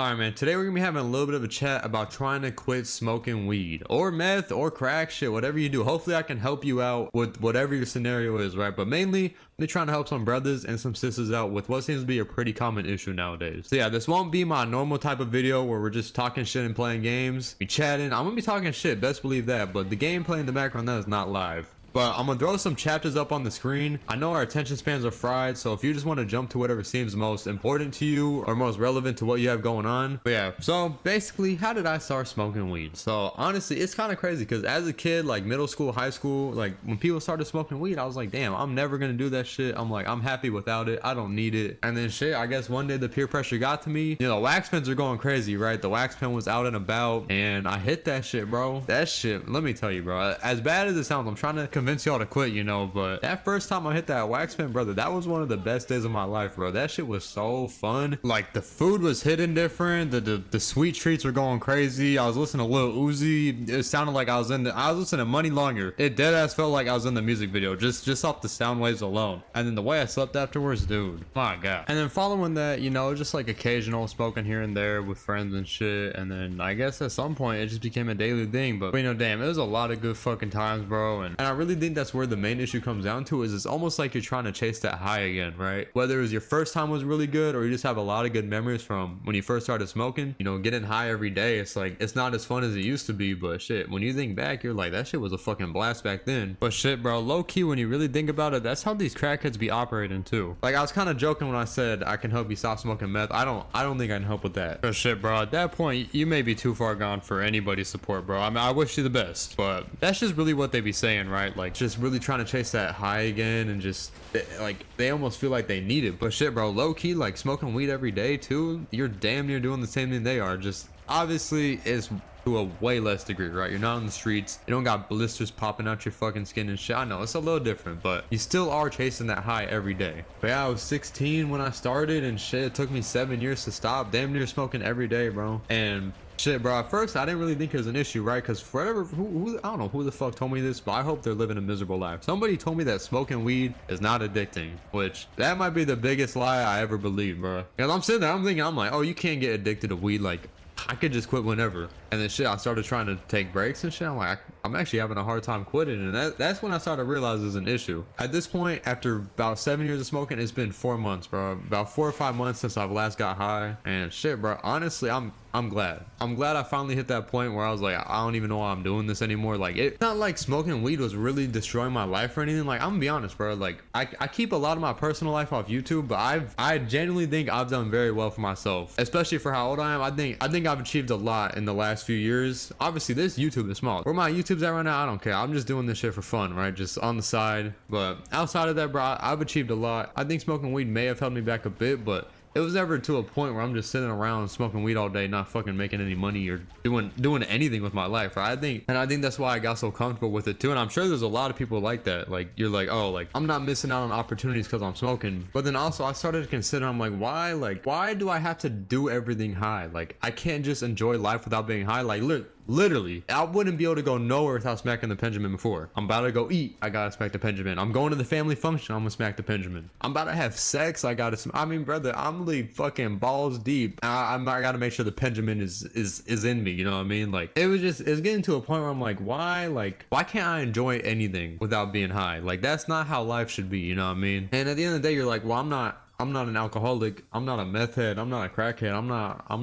Alright man, today we're gonna be having a little bit of a chat about trying to quit smoking weed or meth or crack shit, whatever you do. Hopefully I can help you out with whatever your scenario is, right? But mainly I'm trying to help some brothers and some sisters out with what seems to be a pretty common issue nowadays. So yeah, this won't be my normal type of video where we're just talking shit and playing games, be chatting. I'm gonna be talking shit, best believe that, but the gameplay in the background, that is not live. But I'm gonna throw some chapters up on the screen. I know our attention spans are fried, so if you just want to jump to whatever seems most important to you or most relevant to what you have going on. But yeah, so basically, how did I start smoking weed? So honestly, it's kind of crazy because as a kid, like middle school, high school, like when people started smoking weed, I was like, damn, I'm never gonna do that shit. I'm like, I'm happy without it. I don't need it. And then shit, I guess one day the peer pressure got to me. You know, wax pens are going crazy, right? The wax pen was out and about and I hit that shit, bro. That shit, let me tell you, bro, as bad as it sounds, I'm trying to convince y'all to quit, you know, but that first time I hit that wax pen, brother, that was one of the best days of my life, bro. That shit was so fun. Like the food was hitting different, the sweet treats were going crazy. I was listening to Lil Uzi. It sounded like I was listening to Money Longer. It dead ass felt like I was in the music video, just off the sound waves alone. And then the way I slept afterwards, dude, my god. And then following that, you know, just like occasional smoking here and there with friends and shit. And then I guess at some point it just became a daily thing. But you know, damn, it was a lot of good fucking times, bro. And I really think that's where the main issue comes down to, is it's almost like you're trying to chase that high again, right? Whether it was your first time was really good or you just have a lot of good memories from when you first started smoking, you know, getting high every day. It's like, it's not as fun as it used to be, but shit, when you think back, you're like, that shit was a fucking blast back then. But shit, bro, low key, when you really think about it, that's how these crackheads be operating too. Like I was kind of joking when I said I can help you stop smoking meth. I don't think I can help with that. But shit, bro, at that point, you may be too far gone for anybody's support, bro. I mean, I wish you the best, but that's just really what they be saying, right? Like just really trying to chase that high again and just like they almost feel like they need it. But shit, bro, low key, like smoking weed every day too, you're damn near doing the same thing they are, just obviously it's to a way less degree, right? You're not on the streets, you don't got blisters popping out your fucking skin and shit. I know it's a little different, but you still are chasing that high every day. But yeah, I was 16 when I started and shit, it took me 7 years to stop, damn near smoking every day, bro. And shit, bro, at first I didn't really think it was an issue, right? Because forever, who I don't know who the fuck told me this, but I hope they're living a miserable life. Somebody told me that smoking weed is not addicting, which that might be the biggest lie I ever believed, bro. Because I'm sitting there, I'm thinking, I'm like, oh, you can't get addicted to weed, like I could just quit whenever. And then shit, I started trying to take breaks and shit. I'm like, I'm actually having a hard time quitting. And that's when I started to realize it's an issue. At this point, after about 7 years of smoking, it's been 4 months, bro. About 4 or 5 months since I've last got high. And shit, bro, honestly, I'm glad. I'm glad I finally hit that point where I was like, I don't even know why I'm doing this anymore. Like, it's not like smoking weed was really destroying my life or anything. Like, I'm gonna be honest, bro. Like, I keep a lot of my personal life off YouTube, but I genuinely think I've done very well for myself, especially for how old I am. I think I've achieved a lot in the last few years. Obviously, this YouTube is small. Where my YouTube's at right now, I don't care. I'm just doing this shit for fun, right? Just on the side. But outside of that, bro, I've achieved a lot. I think smoking weed may have held me back a bit, but it was never to a point where I'm just sitting around smoking weed all day, not fucking making any money or doing anything with my life, right? I think that's why I got so comfortable with it too. And I'm sure there's a lot of people like that. Like you're like, oh, like I'm not missing out on opportunities because I'm smoking. But then also I started to consider, I'm like, why do I have to do everything high? Like I can't just enjoy life without being high. Like literally, I wouldn't be able to go nowhere without smacking the Benjamin before. I'm about to go eat, I gotta smack the Benjamin. I'm going to the family function, I'm gonna smack the Benjamin. I'm about to have sex, I mean, brother, I'm like fucking balls deep. I gotta make sure the Benjamin is in me, you know what I mean? Like it's getting to a point where I'm like, why can't I enjoy anything without being high? Like that's not how life should be, you know what I mean? And at the end of the day, you're like, well, I'm not an alcoholic, I'm not a meth head, I'm not a crackhead, I'm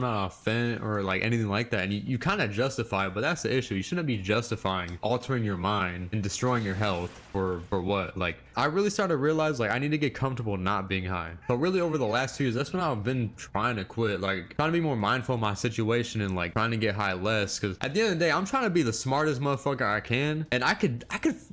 not a fan or like anything like that. And you kind of justify it, but that's the issue. You shouldn't be justifying altering your mind and destroying your health for what? Like I really started to realize like I need to get comfortable not being high. But really over the last 2 years, that's when I've been trying to quit, like trying to be more mindful of my situation and like trying to get high less. Because at the end of the day, I'm trying to be the smartest motherfucker I can, and I could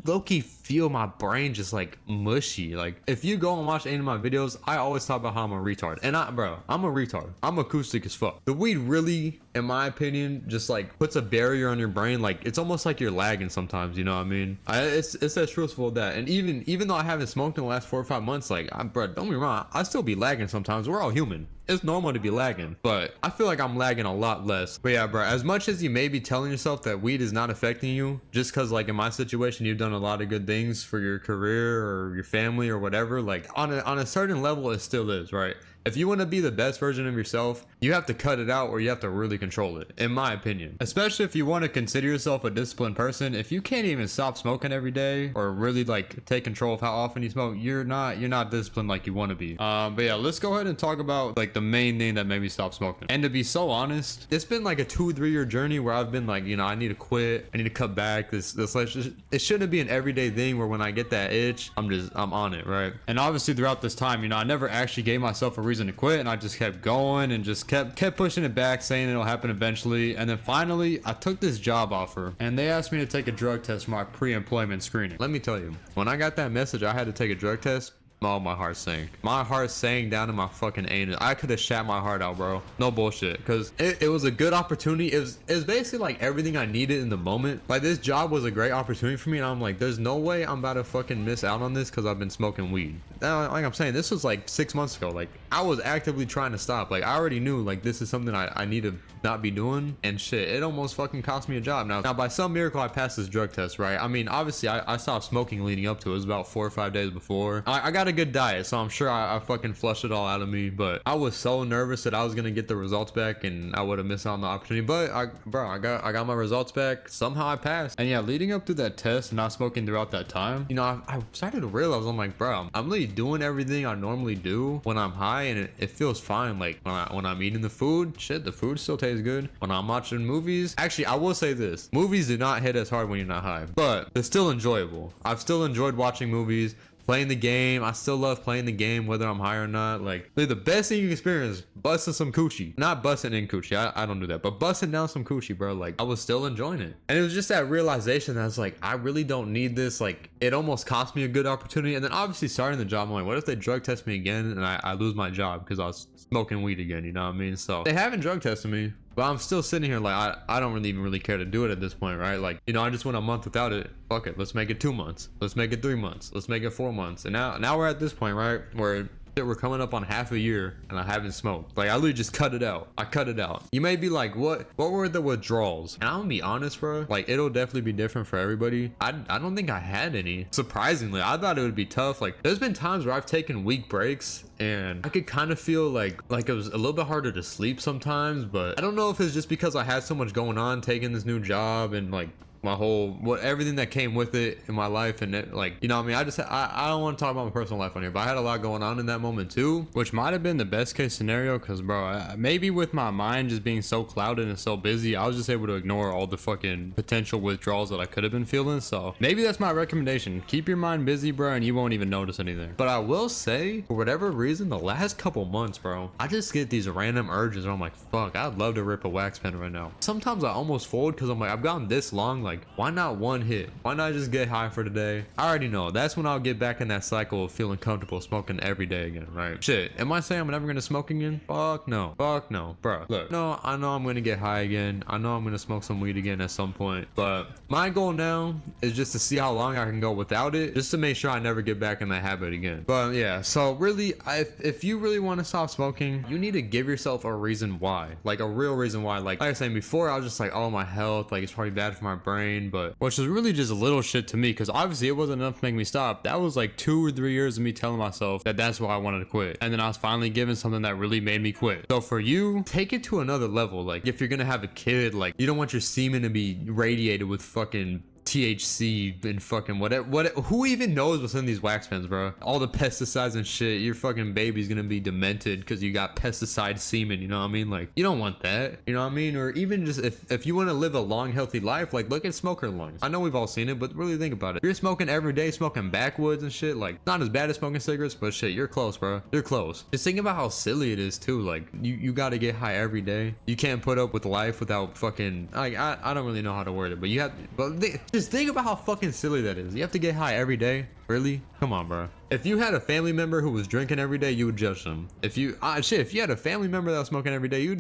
low-key feel my brain just like mushy. Like if you go and watch any of my videos, I always talk about how I'm a retard. And I'm a retard. I'm acoustic as fuck. The weed really, in my opinion, just like puts a barrier on your brain. Like it's almost like you're lagging sometimes, you know what I mean? It's as truthful as that. And even though I haven't smoked in the last 4 or 5 months, like bro, don't get me wrong, I still be lagging sometimes. We're all human. It's normal to be lagging, but I feel like I'm lagging a lot less. But yeah, bro, as much as you may be telling yourself that weed is not affecting you, just because like in my situation, you've done a lot of good things for your career or your family or whatever, like on a certain level, it still is, right? If you want to be the best version of yourself, you have to cut it out or you have to really control it, in my opinion. Especially if you want to consider yourself a disciplined person. If you can't even stop smoking every day or really like take control of how often you smoke, you're not disciplined like you want to be. But yeah, let's go ahead and talk about like the main thing that made me stop smoking. And to be so honest, it's been like a 2-3 year journey where I've been like, you know, I need to quit, I need to cut back. It shouldn't be an everyday thing where when I get that itch, I'm on it, right? And obviously throughout this time, you know, I never actually gave myself a reason to quit, and I just kept going and just kept pushing it back, saying it'll happen eventually. And then finally I took this job offer and they asked me to take a drug test for my pre-employment screening. Let me tell you, when I got that message I had to take a drug test, oh, my heart sank. My heart sank down to my fucking anus. I could have shat my heart out, bro. No bullshit. Because it was a good opportunity. It was basically like everything I needed in the moment. Like, this job was a great opportunity for me. And I'm like, there's no way I'm about to fucking miss out on this because I've been smoking weed. Now, like I'm saying, this was like 6 months ago. Like, I was actively trying to stop. Like, I already knew like this is something I need to not be doing. And shit, it almost fucking cost me a job. Now by some miracle, I passed this drug test, right? I mean, obviously, I stopped smoking leading up to it. It was about 4 or 5 days before. I got a good diet, so I'm sure I fucking flushed it all out of me. But I was so nervous that I was gonna get the results back and I would have missed out on the opportunity. But I got my results back. Somehow I passed. And yeah, leading up to that test and not smoking throughout that time, you know, I started to realize, I'm like, bro, I'm really doing everything I normally do when I'm high, and it feels fine. Like when I'm eating the food, shit, the food still tastes good. When I'm watching movies, actually, I will say this: movies do not hit as hard when you're not high, but they're still enjoyable. I've still enjoyed watching movies. Playing the game, I still love playing the game whether I'm high or not. Like, the best thing you can experience, busting some coochie. Not busting in coochie, I don't do that, but busting down some coochie, bro. Like, I was still enjoying it. And it was just that realization that I was like, I really don't need this. Like, it almost cost me a good opportunity. And then obviously starting the job, I'm like, what if they drug test me again and I lose my job because I was smoking weed again, you know what I mean? So they haven't drug tested me, but I'm still sitting here like, I don't really even really care to do it at this point, right? Like, you know, I just went a month without it. Fuck it, let's make it 2 months. Let's make it 3 months. Let's make it 4 months. And now we're at this point, right, where we're coming up on half a year and I haven't smoked. Like, I literally just cut it out. I cut it out. You may be like, what were the withdrawals? And I'm gonna be honest, bro, like, it'll definitely be different for everybody. I don't think I had any. Surprisingly, I thought it would be tough. Like, there's been times where I've taken week breaks and I could kind of feel like it was a little bit harder to sleep sometimes, but I don't know if it's just because I had so much going on, taking this new job and like my whole everything that came with it in my life. And it, like, you know what I mean, I don't want to talk about my personal life on here, but I had a lot going on in that moment too, which might have been the best case scenario, because bro, maybe with my mind just being so clouded and so busy, I was just able to ignore all the fucking potential withdrawals that I could have been feeling. So maybe that's my recommendation: keep your mind busy, bro, and you won't even notice anything. But I will say, for whatever reason, the last couple months, bro, I just get these random urges where I'm like, fuck, I'd love to rip a wax pen right now. Sometimes I almost fold because I'm like, I've gotten this long, like, why not one hit? Why not just get high for today? I already know that's when I'll get back in that cycle of feeling comfortable smoking every day again, right? Shit, am I saying I'm never gonna smoke again? Fuck no, bro. Look, no, I know I'm gonna get high again. I know I'm gonna smoke some weed again at some point, but my goal now is just to see how long I can go without it, just to make sure I never get back in that habit again. But yeah, so really, if you really want to stop smoking, you need to give yourself a reason why, like a real reason why. Like I was saying before, I was just like, oh, my health, like it's probably bad for my brain, but which is really just a little shit to me, because obviously it wasn't enough to make me stop. That was like 2 or 3 years of me telling myself that that's why I wanted to quit, and then I was finally given something that really made me quit. So for you, take it to another level. Like, if you're gonna have a kid, like, you don't want your semen to be radiated with fucking THC and fucking whatever. Who even knows what's in these wax pens, bro? All the pesticides and shit. Your fucking baby's gonna be demented because you got pesticide semen, you know what I mean? Like, you don't want that, you know what I mean? Or even just if you want to live a long, healthy life, like, look at smoker lungs. I know we've all seen it, but really think about it. If you're smoking every day, smoking backwoods and shit, like, not as bad as smoking cigarettes, but shit, you're close, bro. You're close. Just think about how silly it is too. Like, you gotta get high every day. You can't put up with life without fucking, like, I don't really know how to word it, but you have, but just think about how fucking silly that is. You have to get high every day. Really? Come on, bro. If you had a family member who was drinking every day, you would judge them. If you if you had a family member that was smoking every day, you'd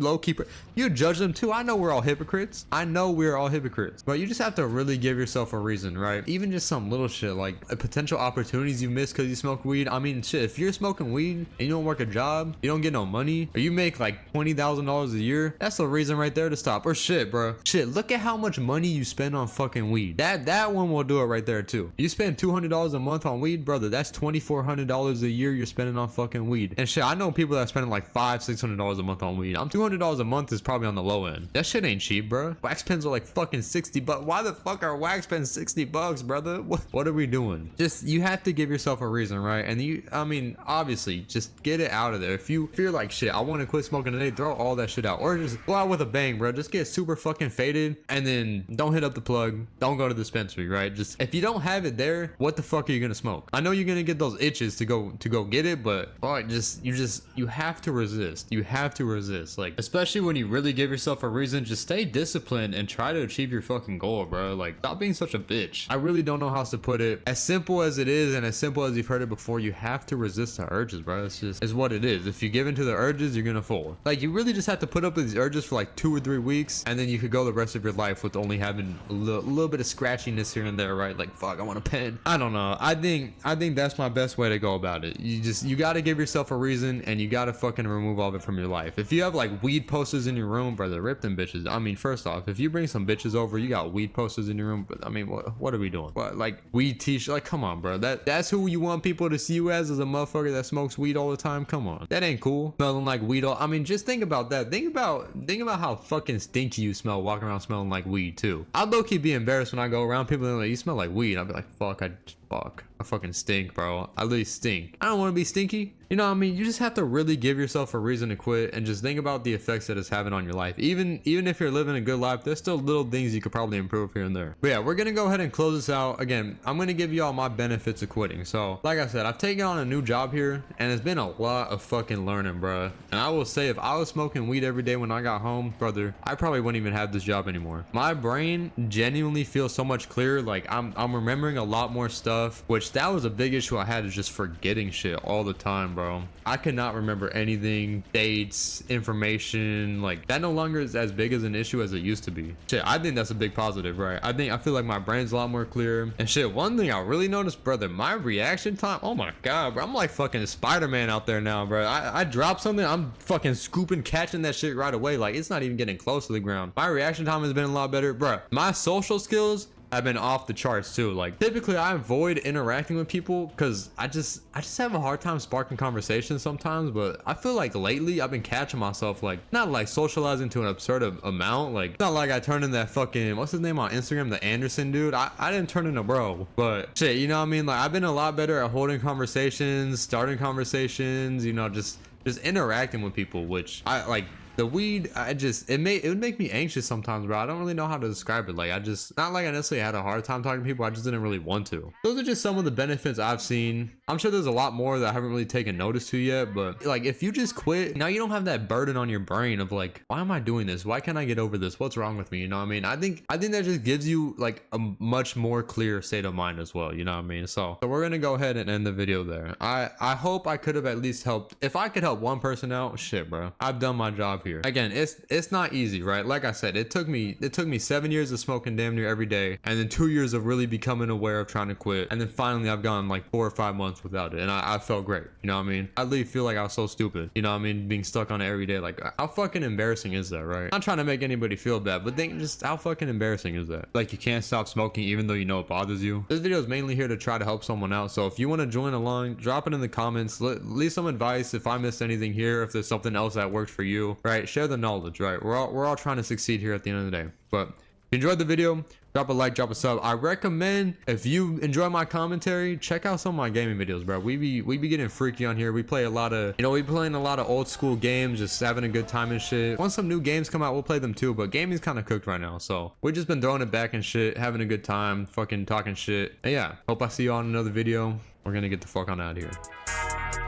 you'd judge them too. I know we're all hypocrites. But you just have to really give yourself a reason, right? Even just some little shit like potential opportunities you miss because you smoke weed. I mean, shit, if you're smoking weed and you don't work a job, you don't get no money, or you make like $20,000 a year, that's the reason right there to stop. Or shit, bro. Shit, look at how much money you spend on fucking weed. That one will do it right there too. You spend $200 a month on weed, brother, that's $20 $2,400 a year you're spending on fucking weed. And shit, I know people that are spending like $500-600 a month on weed. I'm $200 a month is probably on the low end. That shit ain't cheap, bro. Wax pens are like fucking 60 bucks. Why the fuck are wax pens 60 bucks, brother? What are we doing? Just, you have to give yourself a reason, right? And you, I mean, obviously, just get it out of there. If you're like, shit, I want to quit smoking today, throw all that shit out. Or just go out with a bang, bro. Just get super fucking faded and then don't hit up the plug. Don't go to the dispensary, right? Just, if you don't have it there, what the fuck are you gonna smoke? I know you're gonna get those itches to go get it, but boy, you have to resist. You have to resist. Like, especially when you really give yourself a reason, just stay disciplined and try to achieve your fucking goal, bro. Like, stop being such a bitch. I really don't know how else to put it. As simple as it is and as simple as you've heard it before, you have to resist the urges, bro. It's what it is. If you give into the urges, you're gonna fall. Like, you really just have to put up with these urges for like 2 or 3 weeks, and then you could go the rest of your life with only having a little bit of scratchiness here and there, right? Like, fuck, I want a pen. I don't know. I think that's my best way to go about it. You gotta give yourself a reason, and you gotta fucking remove all of it from your life. If you have like weed posters in your room, brother, rip them bitches. I mean, first off, if you bring some bitches over, you got weed posters in your room, but I mean, what are we doing? What, like weed t-shirt? Like, come on, bro. That's who you want people to see you as a motherfucker that smokes weed all the time? Come on, that ain't cool. Smelling like weed all, I mean, just think about that. Think about how fucking stinky you smell walking around smelling like weed too. I'd low-key be embarrassed when I go around people and like, you smell like weed. I'd be like, fuck, I fucking stink, bro. I literally stink. I don't want to be stinky. You know what I mean? You just have to really give yourself a reason to quit and just think about the effects that it's having on your life. Even if you're living a good life, there's still little things you could probably improve here and there. But yeah, we're gonna go ahead and close this out. Again, I'm gonna give you all my benefits of quitting. So like I said, I've taken on a new job here and it's been a lot of fucking learning, bro. And I will say, if I was smoking weed every day when I got home, brother, I probably wouldn't even have this job anymore. My brain genuinely feels so much clearer. Like, I'm remembering a lot more stuff, which that was a big issue I had, is just forgetting shit all the time, bro. I could not remember anything, dates, information. Like, that no longer is as big as an issue as it used to be. Shit, I think that's a big positive, right? I feel like my brain's a lot more clear. And shit, one thing I really noticed, brother, my reaction time, oh my god, bro, I'm like fucking Spider-Man out there now, bro. I drop something, I'm fucking scooping, catching that shit right away. Like, it's not even getting close to the ground. My reaction time has been a lot better, bro. My social skills have been off the charts too. Like, typically I avoid interacting with people because I just have a hard time sparking conversations sometimes, but I feel like lately I've been catching myself, like, not like socializing to an absurd amount. Like, not like I turned in that fucking, what's his name on Instagram, the Anderson dude. I didn't turn into bro, but shit, you know what I mean? Like, I've been a lot better at holding conversations, starting conversations, you know, just interacting with people, which I like. The weed, it would make me anxious sometimes, bro. I don't really know how to describe it. Like, not like I necessarily had a hard time talking to people, I just didn't really want to. Those are just some of the benefits I've seen. I'm sure there's a lot more that I haven't really taken notice to yet, but like, if you just quit, now you don't have that burden on your brain of like, why am I doing this? Why can't I get over this? What's wrong with me? You know what I mean? I think that just gives you like a much more clear state of mind as well. You know what I mean? So we're gonna go ahead and end the video there. I hope I could have at least helped. If I could help one person out, shit, bro, I've done my job here. Again, it's not easy, right? Like I said, it took me 7 years of smoking damn near every day, and then 2 years of really becoming aware of trying to quit, and then finally I've gone like 4 or 5 months without it, and I felt great. You know what I mean? I really feel like I was so stupid, you know what I mean, being stuck on it every day. Like, how fucking embarrassing is that, right? I'm not trying to make anybody feel bad, but think just how fucking embarrassing is that? Like, you can't stop smoking even though you know it bothers you. This video is mainly here to try to help someone out, so if you want to join along, drop it in the comments, leave some advice if I missed anything here, if there's something else that worked for you, right? Share the knowledge, right? We're all trying to succeed here at the end of the day. But if you enjoyed the video, drop a like, drop a sub. I recommend, if you enjoy my commentary, check out some of my gaming videos, bro. We be getting freaky on here. We play a lot of, you know, we playing a lot of old school games, just having a good time and shit. Once some new games come out, we'll play them too, but gaming's kind of cooked right now, so we've just been throwing it back and shit, having a good time, fucking talking shit. And yeah, hope I see you on another video. We're gonna get the fuck on out of here.